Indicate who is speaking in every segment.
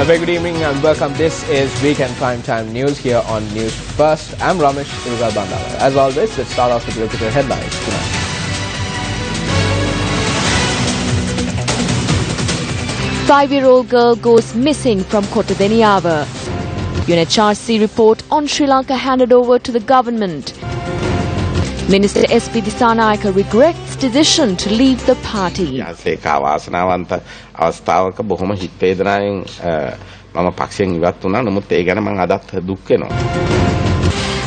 Speaker 1: A very good evening and welcome. This is Weekend Primetime News here on News First. I'm Ramesh Bandala. As always, let's start off with the local headlines tonight.
Speaker 2: Five-year-old girl goes missing from Kotadeniyawa. UNHRC report on Sri Lanka handed over to the government. Minister S.P. Dissanayaka regrets decision to leave the party.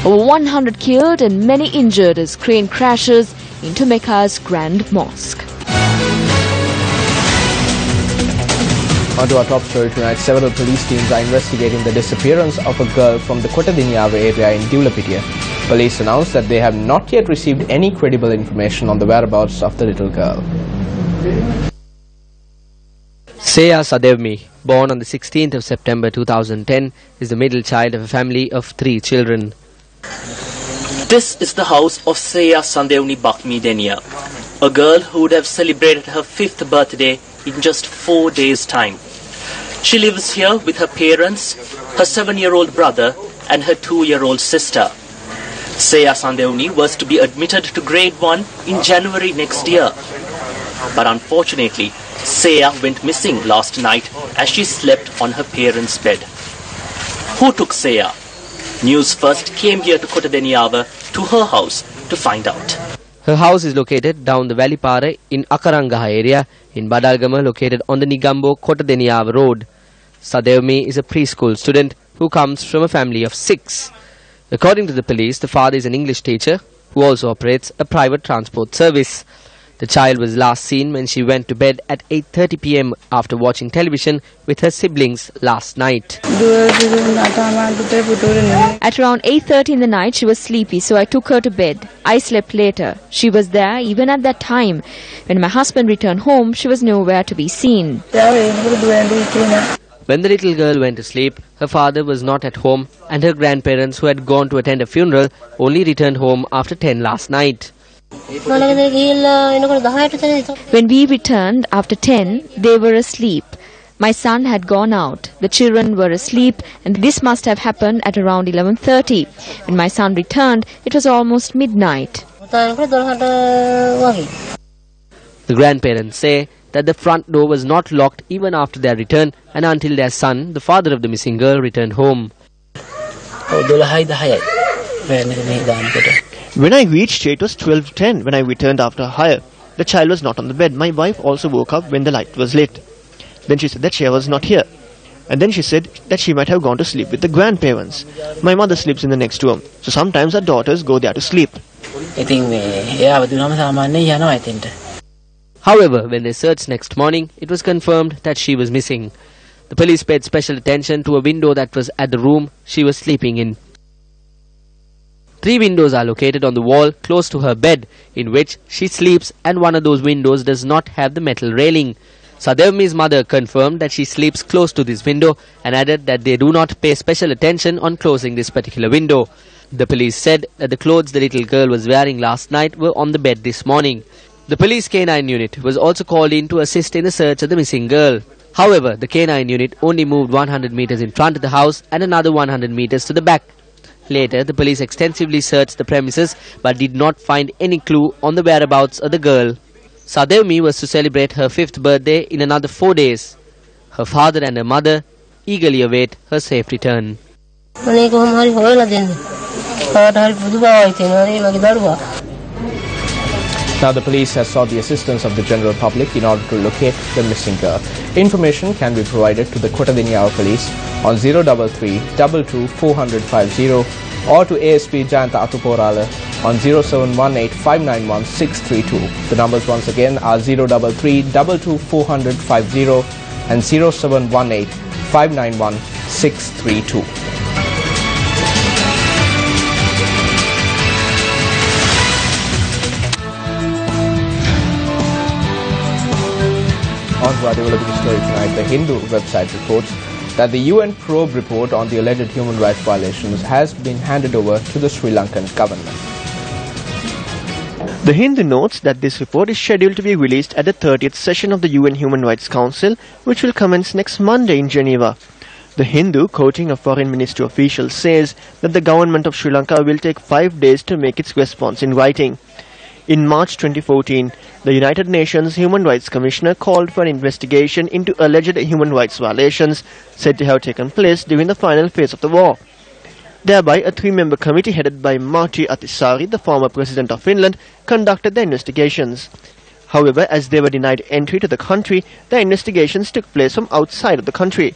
Speaker 2: Over 100 killed and many injured as crane crashes into Mecca's Grand Mosque.
Speaker 1: On to our top story tonight. Several police teams are investigating the disappearance of a girl from the Kotadeniyawa area in Dewlapitia. Police announced that they have not yet received any credible information on the whereabouts of the little girl.
Speaker 3: Seya Sadevmi, born on the 16th of September 2010, is the middle child of a family of 3 children.
Speaker 4: This is the house of Seya Sadevmi Bakmidenia, a girl who would have celebrated her 5th birthday in just 4 days' time. She lives here with her parents, her 7-year-old brother and her 2-year-old sister. Seya Sadevmi was to be admitted to grade 1 in January next year. But unfortunately, Seya went missing last night as she slept on her parents' bed. Who took Seya? News First came here to Kotadeniyawa to her house to find out.
Speaker 3: Her house is located down the Valipara in Akarangaha area in Badalgama, located on the Nigambo Kotadeniyawa road. Sadevmi is a preschool student who comes from a family of 6. According to the police, the father is an English teacher who also operates a private transport service. The child was last seen when she went to bed at 8:30 p.m. after watching television with her siblings last night.
Speaker 2: At around 8:30 in the night, she was sleepy, so I took her to bed. I slept later. She was there even at that time. When my husband returned home, she was nowhere to be seen.
Speaker 3: When the little girl went to sleep, her father was not at home and her grandparents, who had gone to attend a funeral, only returned home after 10 last night.
Speaker 2: When we returned after 10, they were asleep. My son had gone out. The children were asleep and this must have happened at around 11:30. When my son returned, it was almost midnight.
Speaker 3: The grandparents say that the front door was not locked even after their return and until their son, the father of the missing girl, returned home.
Speaker 5: When I reached here, it was 12:10 when I returned after hire. The child was not on the bed. My wife also woke up when the light was lit. Then she said that she was not here. And then she said that she might have gone to sleep with the grandparents. My mother sleeps in the next room, so sometimes her daughters go there to sleep.
Speaker 3: However, when they searched next morning, it was confirmed that she was missing. The police paid special attention to a window that was at the room she was sleeping in. 3 windows are located on the wall close to her bed in which she sleeps, and one of those windows does not have the metal railing. Sadevmi's mother confirmed that she sleeps close to this window and added that they do not pay special attention on closing this particular window. The police said that the clothes the little girl was wearing last night were on the bed this morning. The police K9 unit was also called in to assist in the search of the missing girl. However, the K9 unit only moved 100 meters in front of the house and another 100 meters to the back. Later, the police extensively searched the premises but did not find any clue on the whereabouts of the girl. Sadevmi was to celebrate her 5th birthday in another 4 days. Her father and her mother eagerly await her safe return.
Speaker 1: Now the police has sought the assistance of the general public in order to locate the missing girl. Information can be provided to the Kotadeniyawa police on 033 22 400 50 or to ASP Jayanta Atuporala on 0718 591 632. The numbers once again are 033 22 400 50 and 0718 591 632. On to our developing story tonight. The Hindu website reports that the UN probe report on the alleged human rights violations has been handed over to the Sri Lankan government.
Speaker 5: The Hindu notes that this report is scheduled to be released at the 30th session of the UN Human Rights Council, which will commence next Monday in Geneva. The Hindu, quoting a foreign ministry official, says that the government of Sri Lanka will take 5 days to make its response in writing. In March 2014, the United Nations Human Rights Commissioner called for an investigation into alleged human rights violations said to have taken place during the final phase of the war. Thereby, a 3-member committee headed by Martti Ahtisaari, the former president of Finland, conducted the investigations. However, as they were denied entry to the country, the investigations took place from outside of the country.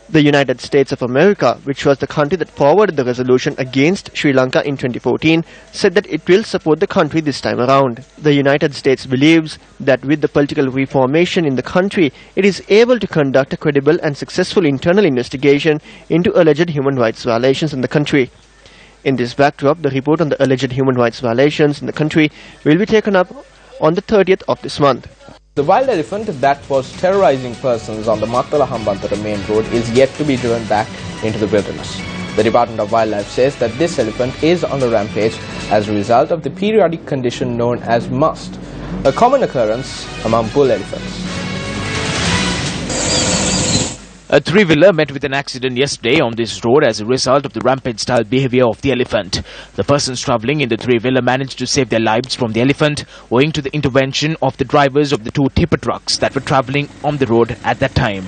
Speaker 5: The United States of America, which was the country that forwarded the resolution against Sri Lanka in 2014, said that it will support the country this time around. The United States believes that with the political reformation in the country, it is able to conduct a credible and successful internal investigation into alleged human rights violations in the country. In this backdrop, the report on the alleged human rights violations in the country will be taken up on the 30th of this month.
Speaker 1: The wild elephant that was terrorizing persons on the Mattala-Hambantota main road is yet to be driven back into the wilderness. The Department of Wildlife says that this elephant is on a rampage as a result of the periodic condition known as must, a common occurrence among bull elephants.
Speaker 6: A three-wheeler met with an accident yesterday on this road as a result of the rampage-style behavior of the elephant. The persons travelling in the three-wheeler managed to save their lives from the elephant owing to the intervention of the drivers of the 2 tipper trucks that were travelling on the road at that time.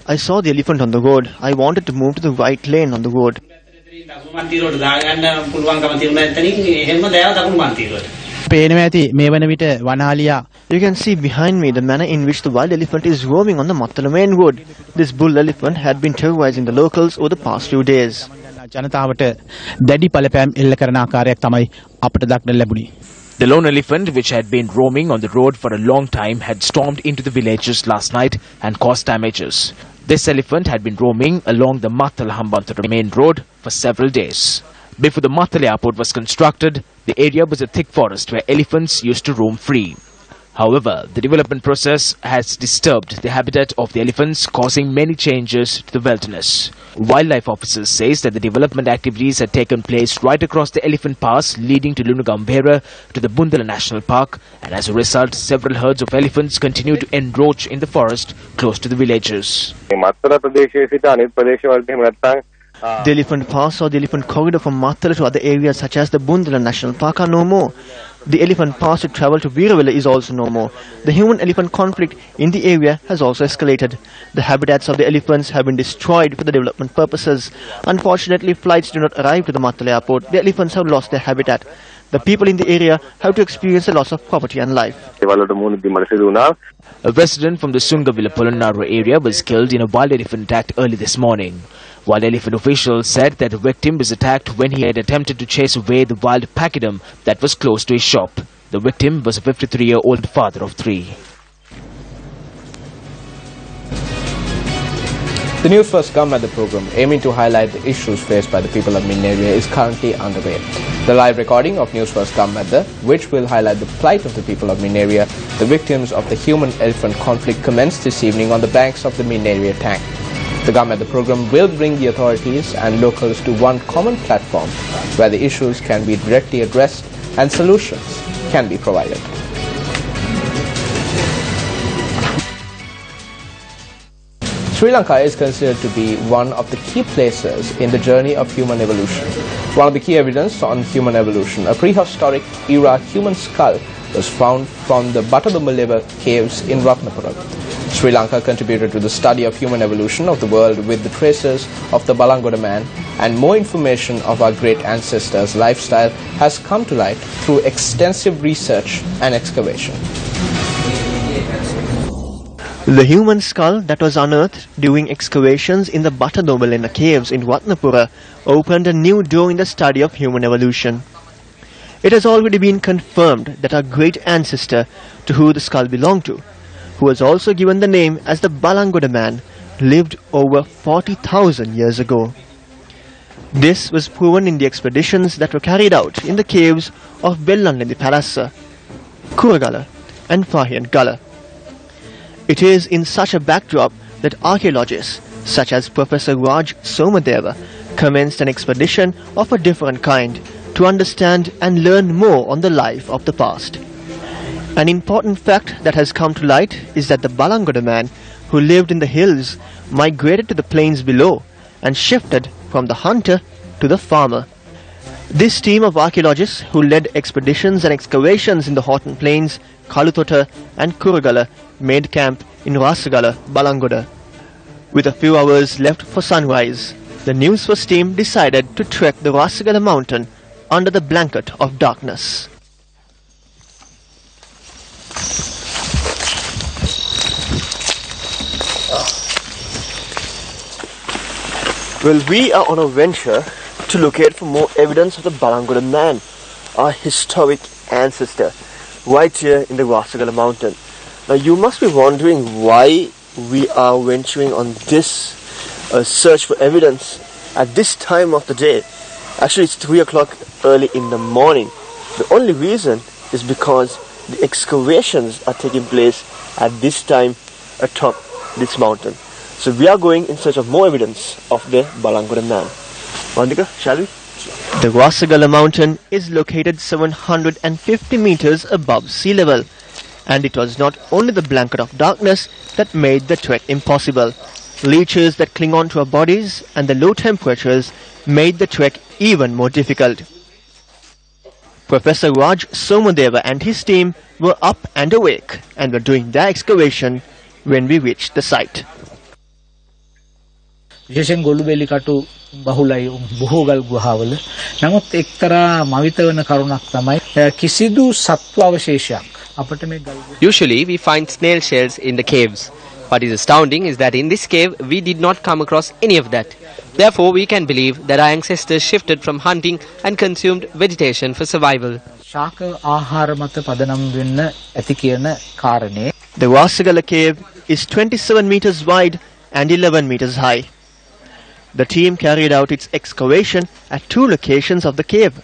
Speaker 5: I saw the elephant on the road. I wanted to move to the right lane on the road. You can see behind me the manner in which the wild elephant is roaming on the Mattala main road. This bull elephant had been terrorizing the locals over the past few days.
Speaker 6: The lone elephant, which had been roaming on the road for a long time, had stormed into the villages last night and caused damages. This elephant had been roaming along the Mattala-Hambantota main road for several days. Before the Mattala airport was constructed, the area was a thick forest where elephants used to roam free. However, the development process has disturbed the habitat of the elephants, causing many changes to the wilderness. Wildlife officers say that the development activities had taken place right across the elephant pass leading to Lunugambera to the Bundala National Park, and as a result, several herds of elephants continue to encroach in the forest close to the villages.
Speaker 5: The elephant pass or the elephant corridor from Mattala to other areas such as the Bundala National Park are no more. The elephant pass to travel to Veeravilla is also no more. The human-elephant conflict in the area has also escalated. The habitats of the elephants have been destroyed for the development purposes. Unfortunately, flights do not arrive to the Mattala airport. The elephants have lost their habitat. The people in the area have to experience a loss of property and life.
Speaker 6: A resident from the Sungavilla Polonnaru area was killed in a wild elephant attack early this morning. Wild elephant officials said that the victim was attacked when he had attempted to chase away the wild pachyderm that was close to his shop. The victim was a 53-year-old father of 3.
Speaker 1: The Newsfirst Come at the program, aiming to highlight the issues faced by the people of Min area, is currently underway. The live recording of Newsfirst Come at the, which will highlight the plight of the people of Min area, the victims of the human-elephant conflict, commenced this evening on the banks of the Min area tank. The Come at the program will bring the authorities and locals to one common platform where the issues can be directly addressed and solutions can be provided. Sri Lanka is considered to be one of the key places in the journey of human evolution. One of the key evidence on human evolution, a prehistoric era human skull, was found from the Batadumaleva caves in Ratnapura. Sri Lanka contributed to the study of human evolution of the world with the traces of the Balangoda man, and more information of our great ancestors' lifestyle has come to light through extensive research and excavation.
Speaker 5: The human skull that was unearthed during excavations in the Batadomalena caves in Ratnapura opened a new door in the study of human evolution. It has already been confirmed that our great ancestor, to whom the skull belonged to, who was also given the name as the Balangoda man, lived over 40,000 years ago. This was proven in the expeditions that were carried out in the caves of Bellanledi Palassa. Kuragala and Fahian Gala. It is in such a backdrop that archaeologists such as Professor Raj Somadeva commenced an expedition of a different kind to understand and learn more on the life of the past. An important fact that has come to light is that the Balangoda man who lived in the hills migrated to the plains below and shifted from the hunter to the farmer. This team of archaeologists who led expeditions and excavations in the Horton Plains, Kalutota and Kuragala made camp in Rasagala, Balangoda. With a few hours left for sunrise, the Newsfirst team decided to trek the Rasagala mountain under the blanket of darkness. Well, we are on a venture to locate for more evidence of the Balangoda man, our historic ancestor, right here in the Rasagala mountain. Now you must be wondering why we are venturing on this search for evidence at this time of the day. Actually, it's 3 o'clock early in the morning. The only reason is because the excavations are taking place at this time atop this mountain. So we are going in search of more evidence of the Balangoda man. Vandika, shall we? The Rasagala mountain is located 750 meters above sea level, and it was not only the blanket of darkness that made the trek impossible. Leeches that cling on to our bodies and the low temperatures made the trek even more difficult. Professor Raj Somadeva and his team were up and awake and were doing their excavation when we reached the site.
Speaker 7: විශේෂයෙන් ගොළු බෙලි කටු බහුලයි බොහෝගල් ගුහාවල. නමුත් එක්තරා මවිත වෙන කරුණක් තමයි කිසිදු සත්ව අවශේෂයක් අපිට මේ ගල්.
Speaker 3: Usually we find snail shells in the caves. What is astounding is that in this cave we did not come across any of that. Therefore we can believe that our ancestors shifted from hunting and consumed vegetation for survival.
Speaker 7: ශාක ආහාර මත පදනම් වෙන්න ඇති කියන කාරණේ.
Speaker 5: The Rasagala cave is 27 meters wide and 11 meters high. The team carried out its excavation at 2 locations of the cave.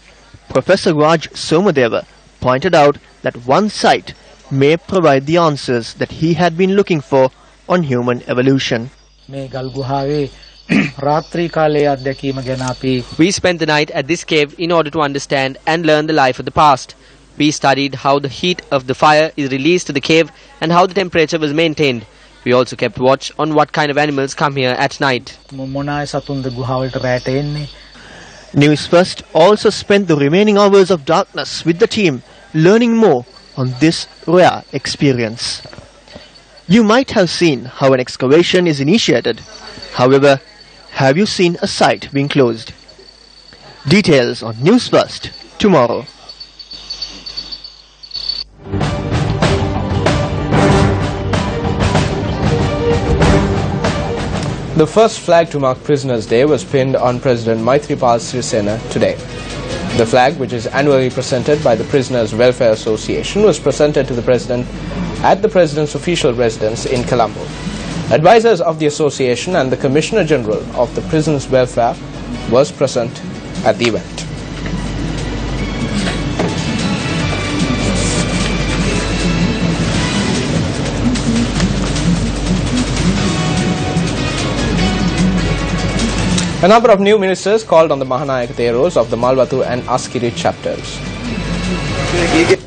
Speaker 5: Professor Raj Somadeva pointed out that one site may provide the answers that he had been looking for on human evolution.
Speaker 7: මේ ගල් ගුහාවේ රාත්‍රී කාලයේ අත්දැකීම ගැන අපි
Speaker 3: We spent the night at this cave in order to understand and learn the life of the past. We studied how the heat of the fire is released to the cave and how the temperature was maintained. We also kept watch on what kind of animals come here at night.
Speaker 7: මොනාය සතුන්ද ගුහාවලට රැට එන්නේ.
Speaker 5: Newsfirst also spent the remaining hours of darkness with the team, learning more on this rare experience. You might have seen how an excavation is initiated. However, have you seen a site being closed? Details on Newsfirst tomorrow.
Speaker 1: The first flag to mark Prisoners' Day was pinned on President Maithripal Sirisena today. The flag, which is annually presented by the Prisoners' Welfare Association, was presented to the President at the President's official residence in Colombo. Advisors of the association and the Commissioner General of the Prisoners' Welfare was present at the event. A number of new ministers called on the Mahanayaka Theros of the Malwatu and Askiri chapters.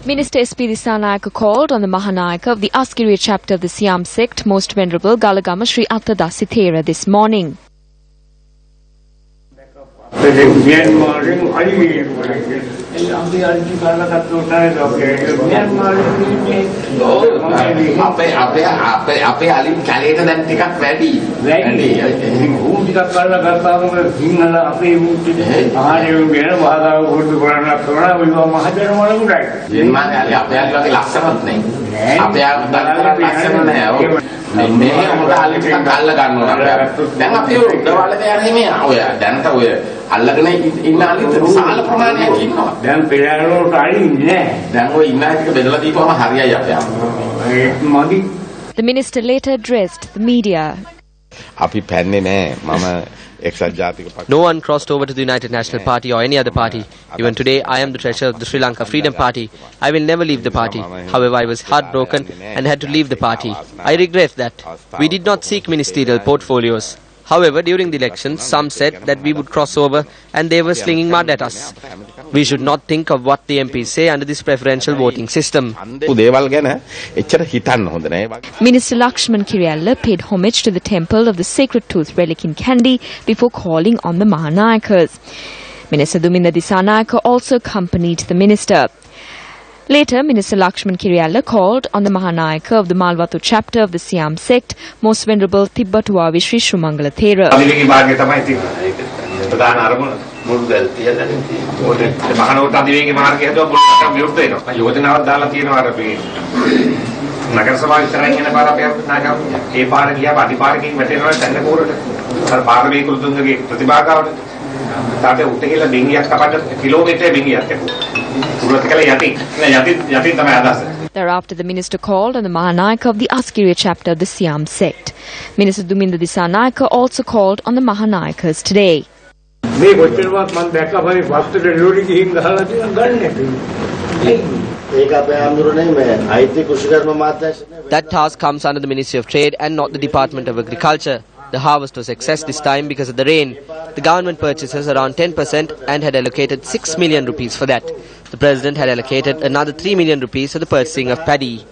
Speaker 2: Minister SP Disanayaka called on the Mahanayaka of the Askiri chapter of the Siam sect, Most Venerable Galagama Sri Attadasi Thera this morning. The minister later addressed the media.
Speaker 3: No one crossed over to the United National Party or any other party. Even today, I am the treasurer of the Sri Lanka Freedom Party. I will never leave the party. However, I was heartbroken and had to leave the party. I regret that. We did not seek ministerial portfolios. However, during the elections, some said that we would cross over and they were slinging mud at us. We should not think of what the MPs say under this preferential voting system.
Speaker 2: Minister Lakshman Kiriyalla paid homage to the temple of the sacred tooth relic in Kandy before calling on the Mahanayakas. Minister Duminda Disanayake also accompanied the minister. Later, Minister Lakshman Kiriyalla called on the Mahanayaka of the Malwatu chapter of the Siam sect, Most Venerable Tibbatuavi Sri Shumangala Thera. Thereafter, the minister called on the Mahanayaka of the Askiriya chapter of the Siam sect. Minister Duminda Disanayake also called on the Mahanayakas today.
Speaker 3: That task comes under the Ministry of Trade and not the Department of Agriculture. The harvest was excess this time because of the rain. The government purchases around 10% and had allocated 6 million rupees for that. The President had allocated another 3 million rupees for the purchasing of paddy.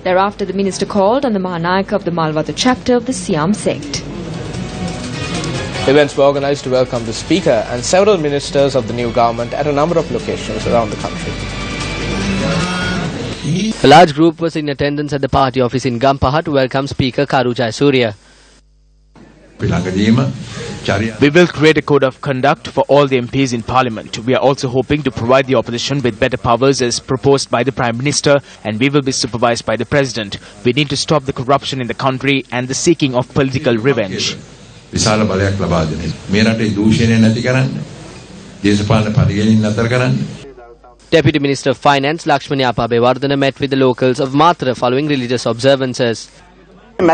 Speaker 2: Thereafter, the minister called on the Mahanayaka of the Malwatu chapter of the Siam sect.
Speaker 1: Events were organized to welcome the Speaker and several ministers of the new government at a number of locations around the country.
Speaker 3: A large group was in attendance at the party office in Gampaha to welcome Speaker Karu Jayasuriya.
Speaker 6: We will create a code of conduct for all the MPs in Parliament. We are also hoping to provide the opposition with better powers as proposed by the Prime Minister, and we will be supervised by the President. We need to stop the corruption in the country and the seeking of political revenge.
Speaker 3: Deputy Minister of Finance Lakshman Abewardena met with the locals of Matra following religious observances.
Speaker 6: We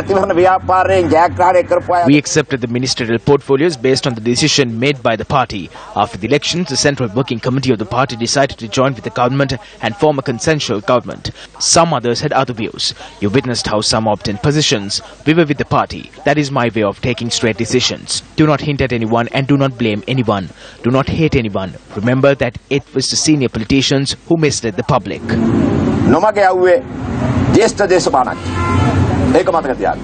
Speaker 6: accepted the ministerial portfolios based on the decision made by the party. After the elections, the Central Working Committee of the party decided to join with the government and form a consensual government. Some others had other views. You witnessed how some obtained positions. We were with the party. That is my way of taking straight decisions. Do not hint at anyone and do not blame anyone. Do not hate anyone. Remember that it was the senior politicians who misled the public.
Speaker 1: The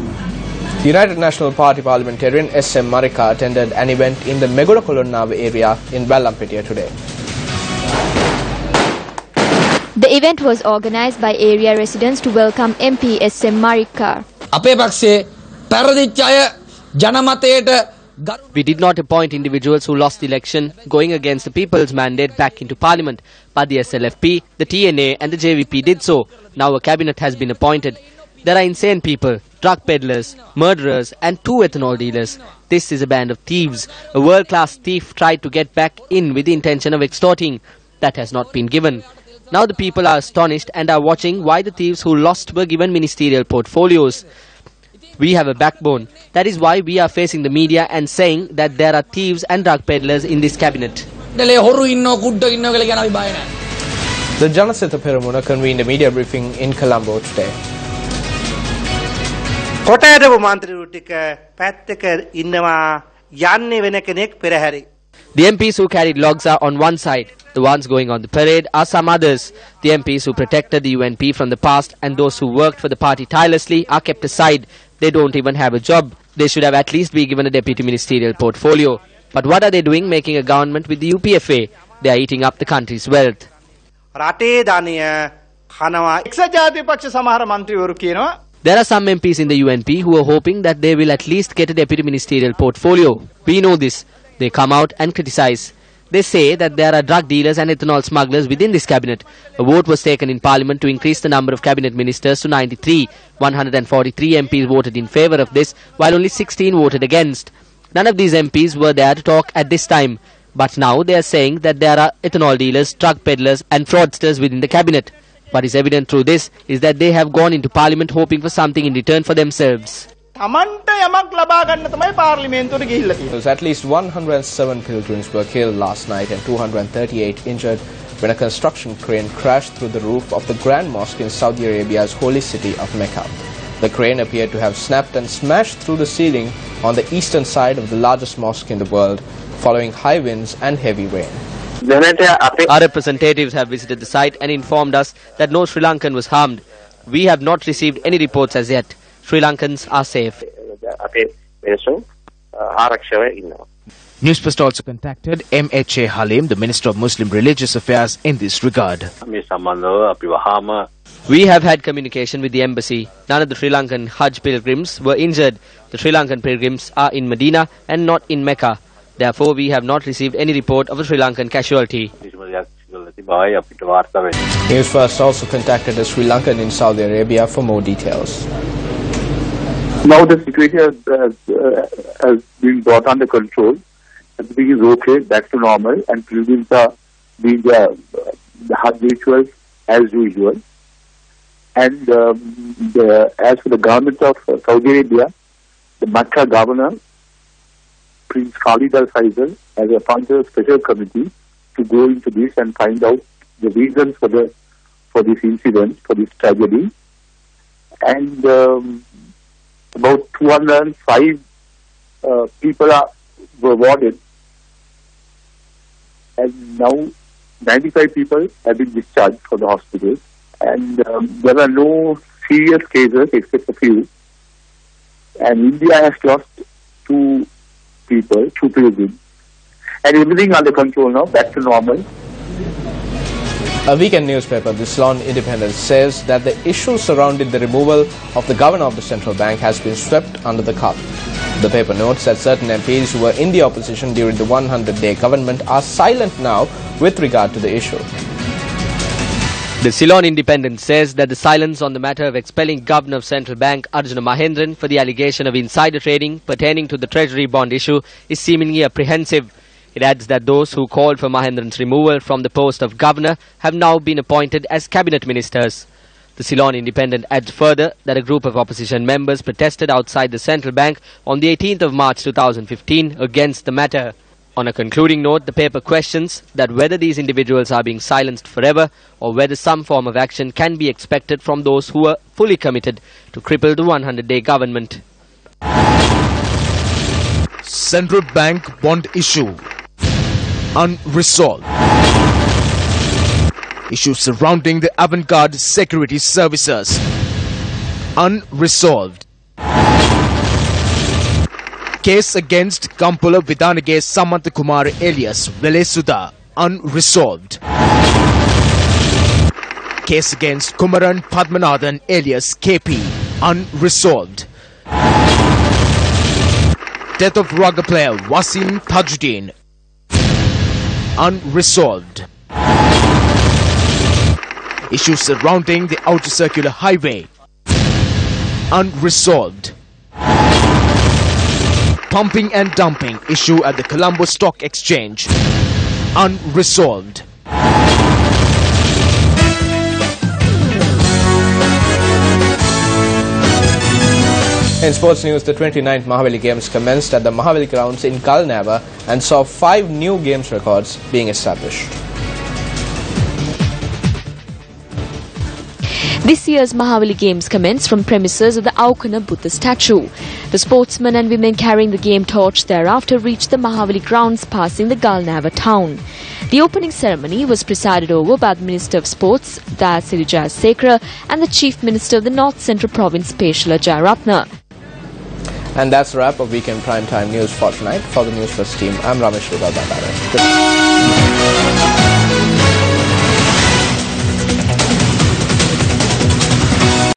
Speaker 1: United National Party parliamentarian S.M. Marika attended an event in the Megodakolonnav area in Bellampetia today.
Speaker 8: The event was organized by area residents to welcome MP S.M. Marika.
Speaker 3: We did not appoint individuals who lost the election going against the people's mandate back into parliament, but the SLFP, the TNA and the JVP did so. Now a cabinet has been appointed. There are insane people, drug peddlers, murderers and 2 ethanol dealers. This is a band of thieves. A world-class thief tried to get back in with the intention of extorting. That has not been given. Now the people are astonished and are watching why the thieves who lost were given ministerial portfolios. We have a backbone. That is why we are facing the media and saying that there are thieves and drug peddlers in this cabinet.
Speaker 1: The Janasitha Peramuna convened a media briefing in Colombo today.
Speaker 9: The
Speaker 3: MPs who carried logs are on one side. The ones going on the parade are some others. The MPs who protected the UNP from the past and those who worked for the party tirelessly are kept aside. They don't even have a job. They should have at least been given a deputy ministerial portfolio. But what are they doing making a government with the UPFA? They are eating up the country's wealth. There are some MPs in the UNP who are hoping that they will at least get a deputy ministerial portfolio. We know this. They come out and criticize. They say that there are drug dealers and ethanol smugglers within this cabinet. A vote was taken in Parliament to increase the number of cabinet ministers to 93. 143 MPs voted in favour of this, while only 16 voted against. None of these MPs were there to talk at this time. But now they are saying that there are ethanol dealers, drug peddlers and fraudsters within the cabinet. What is evident through this is that they have gone into Parliament hoping for something in return for themselves.
Speaker 1: At least 107 pilgrims were killed last night and 238 injured when a construction crane crashed through the roof of the Grand Mosque in Saudi Arabia's holy city of Mecca. The crane appeared to have snapped and smashed through the ceiling on the eastern side of the largest mosque in the world, following high winds and heavy rain.
Speaker 3: Our representatives have visited the site and informed us that no Sri Lankan was harmed. We have not received any reports as yet. Sri Lankans are safe.
Speaker 6: Newsfirst also contacted MHA Halim, the Minister of Muslim Religious Affairs, in this regard.
Speaker 3: We have had communication with the embassy. None of the Sri Lankan Hajj pilgrims were injured. The Sri Lankan pilgrims are in Medina and not in Mecca. Therefore, we have not received any report of a Sri Lankan casualty.
Speaker 1: Newsfirst also contacted a Sri Lankan in Saudi Arabia for more details.
Speaker 9: Now the situation has been brought under control. Everything is okay, back to normal, and pilgrims are doing the Hajj rituals as usual. And as for the government of Saudi Arabia, the Makkah governor, Prince Khalid Al Faisal, has appointed a special committee to go into this and find out the reasons for this incident, for this tragedy. And about 205 people were warded, and now 95 people have been discharged from the hospital, and there are no serious cases except a few. And India has lost two pilgrims, and everything under control now, back to normal.
Speaker 1: A weekend newspaper, the Ceylon Independent, says that the issue surrounding the removal of the governor of the central bank has been swept under the carpet. The paper notes that certain MPs who were in the opposition during the 100-day government are silent now with regard to the issue.
Speaker 3: The Ceylon Independent says that the silence on the matter of expelling Governor of Central Bank Arjuna Mahendran for the allegation of insider trading pertaining to the Treasury bond issue is seemingly apprehensive. It adds that those who called for Mahendran's removal from the post of governor have now been appointed as cabinet ministers. The Ceylon Independent adds further that a group of opposition members protested outside the central bank on the 18th of March 2015 against the matter. On a concluding note, the paper questions that whether these individuals are being silenced forever or whether some form of action can be expected from those who are fully committed to cripple the 100-day government.
Speaker 6: Central Bank bond issue unresolved. Issues surrounding the avant-garde security services unresolved. Case against Kampula Vidanage Samantakumar alias Velesuda unresolved. Case against Kumaran Padmanathan alias KP unresolved. Death of rugby player Wasim Tajuddin unresolved. Issues surrounding the outer circular highway unresolved. Pumping and dumping issue at the Colombo Stock Exchange unresolved.
Speaker 1: In sports news, the 29th Mahavali Games commenced at the Mahavali grounds in Kalnava and saw 5 new games records being established.
Speaker 2: This year's Mahavali Games commenced from premises of the Aukana Buddha statue. The sportsmen and women carrying the game torch thereafter reached the Mahavali grounds, passing the Galnava town. The opening ceremony was presided over by the Minister of Sports, Da Sirija Sekra, and the Chief Minister of the North Central Province, Peshla Jayaratna.
Speaker 1: And that's a wrap of Weekend Primetime News for tonight. For the Newsfirst team, I'm Ramesh Rugabandare.